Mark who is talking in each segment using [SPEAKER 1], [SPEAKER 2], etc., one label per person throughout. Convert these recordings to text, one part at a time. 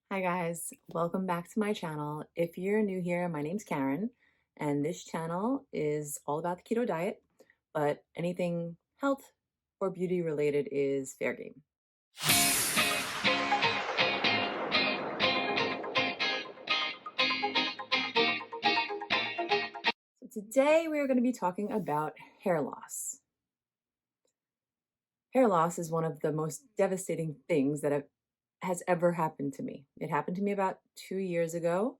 [SPEAKER 1] Hi guys, welcome back to my channel. If you're new here, my name's Karen, and this channel is all about the keto diet, but anything health or beauty related is fair game. So today we are going to be talking about hair loss. Hair loss is one of the most devastating things that has ever happened to me. It happened to me about 2 years ago.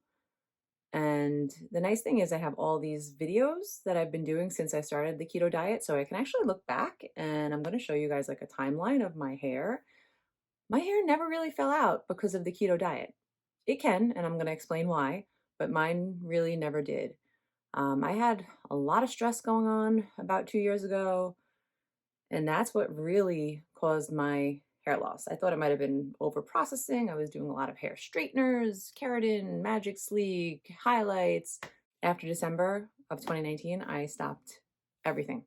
[SPEAKER 1] And the nice thing is I have all these videos that I've been doing since I started the keto diet. So I can actually look back and I'm going to show you guys like a timeline of my hair. My hair never really fell out because of the keto diet. It can, and I'm going to explain why, but mine really never did. I had a lot of stress going on about 2 years ago, and that's what really caused my hair loss. I thought it might have been over processing. I was doing a lot of hair straighteners, keratin, magic sleek, highlights. After December of 2019, I stopped everything.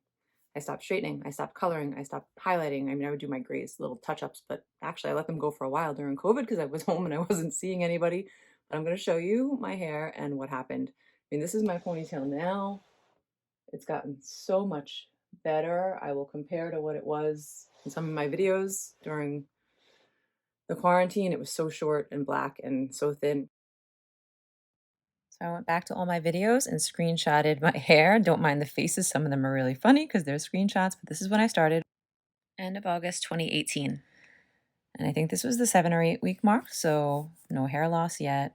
[SPEAKER 1] I stopped straightening, I stopped coloring, I stopped highlighting. I mean, I would do my grays little touch-ups, but actually I let them go for a while during COVID because I was home and I wasn't seeing anybody. But I'm going to show you my hair and what happened. I mean, this is my ponytail now. It's gotten so much better. I will compare to what it was in some of my videos during the quarantine. It was so short and black and so thin. So I went back to all my videos and screenshotted my hair. Don't mind the faces. Some of them are really funny because they're screenshots, but this is when I started. End of August 2018. And I think this was the 7 or 8 week mark, so no hair loss yet.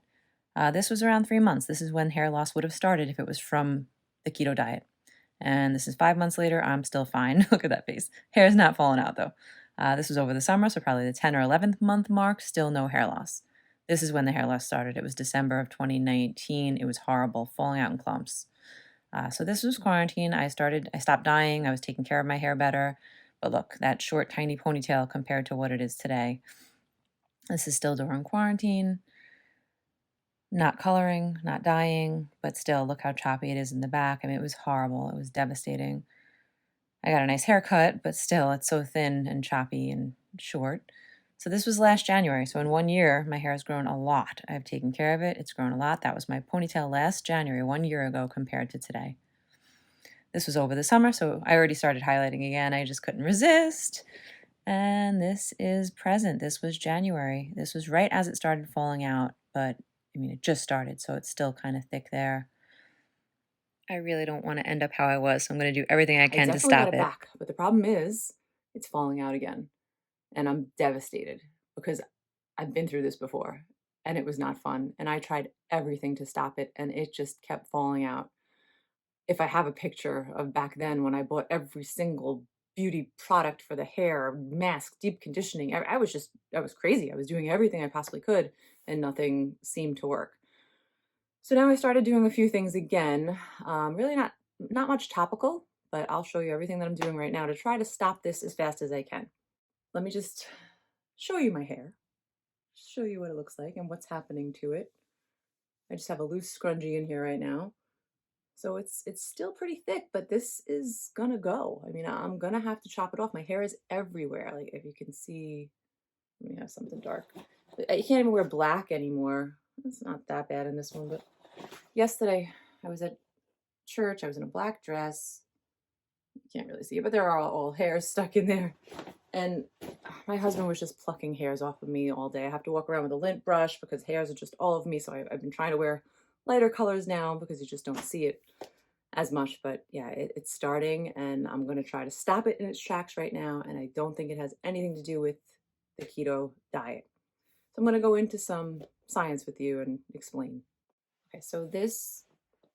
[SPEAKER 1] This was around 3 months. This is when hair loss would have started if it was from the keto diet. And this is 5 months later. I'm still fine. Look at that face. Hair's not falling out though. This was over the summer, so probably the 10 or 11th month mark. Still no hair loss. This is when the hair loss started. It was December of 2019. It was horrible, falling out in clumps. So this was quarantine. I stopped dyeing. I was taking care of my hair better. But look, that short, tiny ponytail compared to what it is today. This is still during quarantine. Not coloring, not dyeing, but still, look how choppy it is in the back. I mean, it was horrible. It was devastating. I got a nice haircut, but still, it's so thin and choppy and short. So this was last January. So in 1 year, my hair has grown a lot. I've taken care of it. It's grown a lot. That was my ponytail last January, 1 year ago compared to today. This was over the summer, so I already started highlighting again. I just couldn't resist. And this is present. This was January. This was right as it started falling out, but I mean, it just started, so it's still kind of thick there. I really don't want to end up how I was, so I'm going to do everything I can to definitely got stop it
[SPEAKER 2] it.
[SPEAKER 1] back, but the problem is it's falling out again. And I'm devastated because I've been through this before and it was not fun. And I tried everything to stop it and it just kept falling out. If I have a picture of back then when I bought every single beauty product for the hair, mask, deep conditioning, I was crazy. I was doing everything I possibly could and nothing seemed to work. So now I started doing a few things again. Really not much topical, but I'll show you everything that I'm doing right now to try to stop this as fast as I can. Let me just show you my hair, show you what it looks like and what's happening to it. I just have a loose scrunchie in here right now. So it's still pretty thick, but this is gonna go. I mean, I'm gonna have to chop it off. My hair is everywhere. Like if you can see, let me have something dark. I can't even wear black anymore. It's not that bad in this one, but yesterday I was at church. I was in a black dress. You can't really see it, but there are all hairs stuck in there. And my husband was just plucking hairs off of me all day. I have to walk around with a lint brush because hairs are just all over me. So I've been trying to wear lighter colors now because you just don't see it as much. But yeah, it's starting and I'm going to try to stop it in its tracks right now. And I don't think it has anything to do with the keto diet. So I'm going to go into some science with you and explain. Okay, so this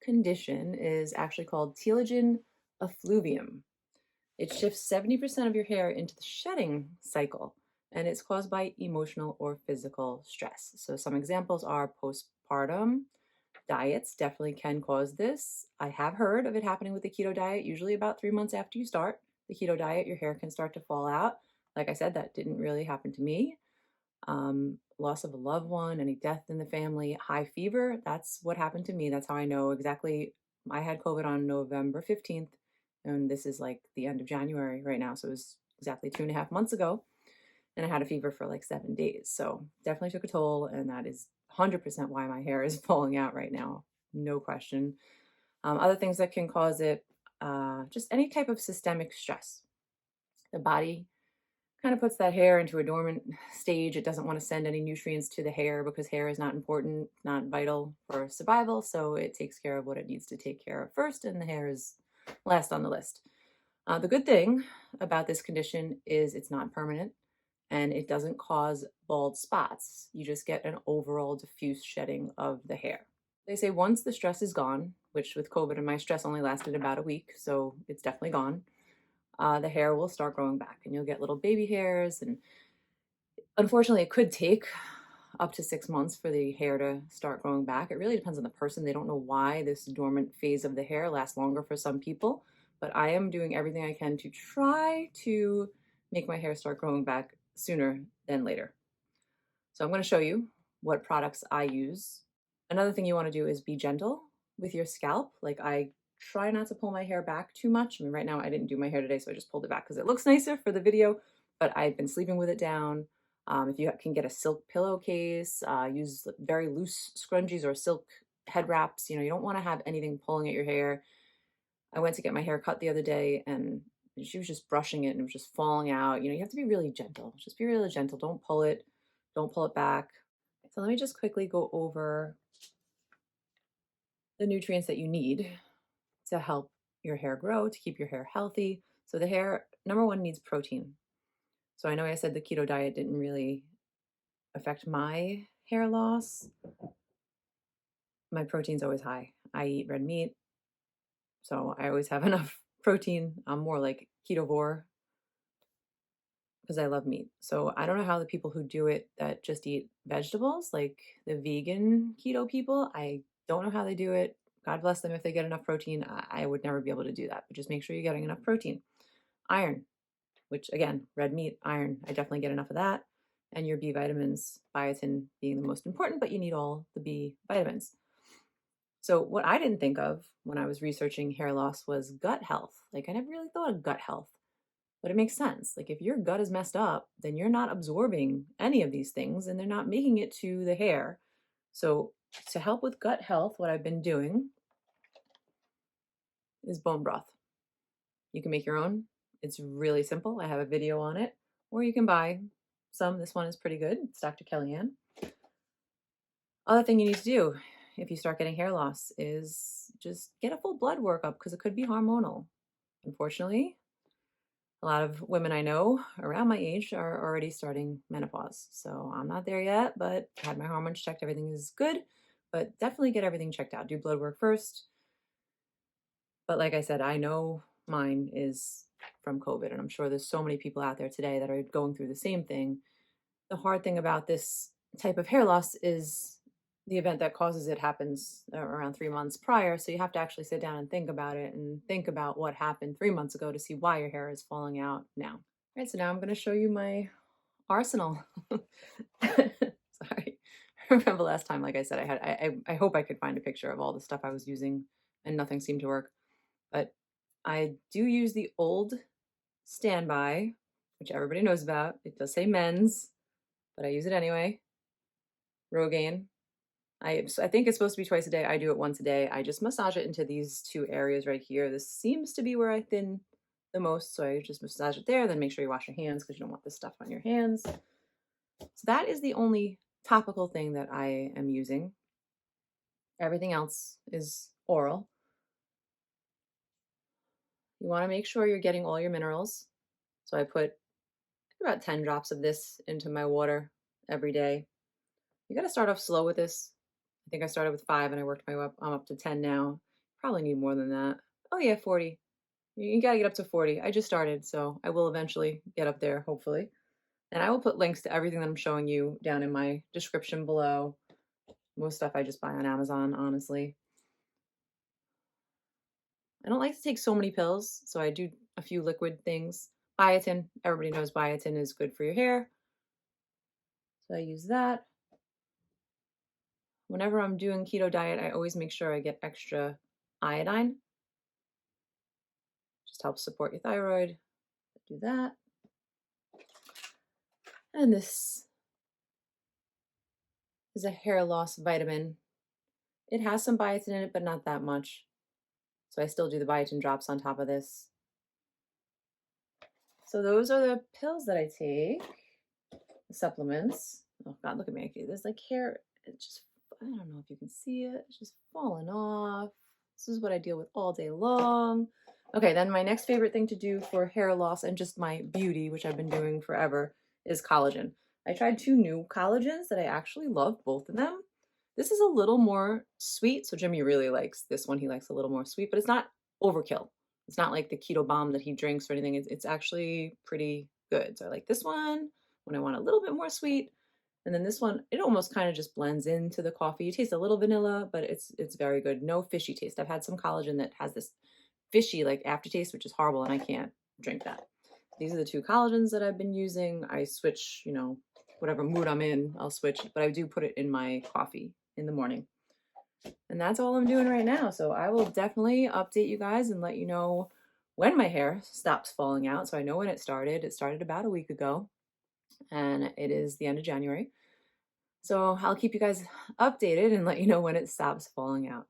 [SPEAKER 1] condition is actually called telogen effluvium. It shifts 70% of your hair into the shedding cycle, and it's caused by emotional or physical stress. So some examples are postpartum. Diets definitely can cause this. I have heard of it happening with the keto diet. Usually about 3 months after you start the keto diet, your hair can start to fall out. Like I said, that didn't really happen to me. Loss of a loved one, any death in the family, high fever, that's what happened to me. That's how I know exactly. I had COVID on November 15th, and this is like the end of January right now. So it was exactly 2.5 months ago. and I had a fever for like 7 days. So definitely took a toll, and that is 100% why my hair is falling out right now. No question. Other things that can cause it, just any type of systemic stress. The body kind of puts that hair into a dormant stage. It doesn't want to send any nutrients to the hair because hair is not important, not vital for survival. So it takes care of what it needs to take care of first, and the hair is last on the list. The good thing about this condition is it's not permanent and it doesn't cause bald spots. You just get an overall diffuse shedding of the hair. They say once the stress is gone, which with COVID and my stress only lasted about a week, so it's definitely gone, the hair will start growing back and you'll get little baby hairs. And unfortunately, it could take up to 6 months for the hair to start growing back. It really depends on the person. They don't know why this dormant phase of the hair lasts longer for some people, but I am doing everything I can to try to make my hair start growing back sooner than later. So I'm going to show you what products I use. Another thing you want to do is be gentle with your scalp. Like, I try not to pull my hair back too much. I mean, right now I didn't do my hair today, so I just pulled it back because it looks nicer for the video, but I've been sleeping with it down. If you can get a silk pillowcase, use very loose scrunchies or silk head wraps. You don't want to have anything pulling at your hair. I went to get my hair cut the other day and she was just brushing it and it was just falling out. You have to be really gentle. Just be really gentle. Don't pull it. Don't pull it back. So let me just quickly go over the nutrients that you need to help your hair grow, to keep your hair healthy. So the hair, number one, needs protein. So I know I said the keto diet didn't really affect my hair loss. My protein's always high. I eat red meat, so I always have enough protein. I'm more like ketovore because I love meat. So I don't know how the people who do it that just eat vegetables, like the vegan keto people, I don't know how they do it. God bless them if they get enough protein. I would never be able to do that, but just make sure you're getting enough protein. Iron, which again, red meat, iron, I definitely get enough of that. And your B vitamins, biotin being the most important, but you need all the B vitamins. So what I didn't think of when I was researching hair loss was gut health. Like, I never really thought of gut health. But it makes sense. Like, if your gut is messed up, then you're not absorbing any of these things and they're not making it to the hair. So to help with gut health, what I've been doing is bone broth. You can make your own. It's really simple. I have a video on it, or you can buy some. This one is pretty good. It's Dr. Kellyanne. Other thing you need to do if you start getting hair loss is just get a full blood workup because it could be hormonal. Unfortunately, a lot of women I know around my age are already starting menopause. So I'm not there yet, but had my hormones checked. Everything is good, but definitely get everything checked out. Do blood work first. But like I said, I know mine is from COVID, and I'm sure there's so many people out there today that are going through the same thing. The hard thing about this type of hair loss is the event that causes it happens around 3 months prior. So you have to actually sit down and think about it and think about what happened 3 months ago to see why your hair is falling out now. All right, so now I'm going to show you my arsenal. Sorry. I remember last time, like I said, I hope I could find a picture of all the stuff I was using and nothing seemed to work. But I do use the old standby, which everybody knows about. It does say men's, but I use it anyway. Rogaine. I think it's supposed to be twice a day. I do it once a day. I just massage it into these two areas right here. This seems to be where I thin the most, so I just massage it there. Then make sure you wash your hands because you don't want this stuff on your hands. So that is the only topical thing that I am using. Everything else is oral. You want to make sure you're getting all your minerals. So I put about 10 drops of this into my water every day. You got to start off slow with this. I think I started with 5 and I worked my way up. I'm up to 10 now. Probably need more than that. Oh yeah, 40. You got to get up to 40. I just started, so I will eventually get up there, hopefully. And I will put links to everything that I'm showing you down in my description below. Most stuff I just buy on Amazon, honestly. I don't like to take so many pills, so I do a few liquid things. Biotin, everybody knows biotin is good for your hair. So I use that. Whenever I'm doing keto diet, I always make sure I get extra iodine. Just helps support your thyroid. Do that. And this is a hair loss vitamin. It has some biotin in it, but not that much. So I still do the biotin drops on top of this. So those are the pills that I take, the supplements. Oh God, look at me. There's like hair. It's just, I don't know if you can see it. It's just falling off. This is what I deal with all day long. Okay, then my next favorite thing to do for hair loss and just my beauty, which I've been doing forever, is collagen. I tried 2 new collagens that I actually love, both of them. This is a little more sweet, so Jimmy really likes this one. He likes a little more sweet, but it's not overkill. It's not like the keto bomb that he drinks or anything. It's actually pretty good. So I like this one when I want a little bit more sweet. And then this one, it almost kind of just blends into the coffee. You taste a little vanilla, but it's very good. No fishy taste. I've had some collagen that has this fishy like aftertaste, which is horrible, and I can't drink that. These are the 2 collagens that I've been using. I switch, whatever mood I'm in, I'll switch, but I do put it in my coffee in the morning. And that's all I'm doing right now. So I will definitely update you guys and let you know when my hair stops falling out. So I know when it started. It started about a week ago, and it is the end of January. So I'll keep you guys updated and let you know when it stops falling out.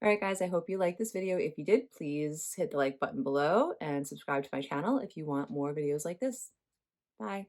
[SPEAKER 1] All right, guys, I hope you liked this video. If you did, please hit the like button below and subscribe to my channel if you want more videos like this. Bye.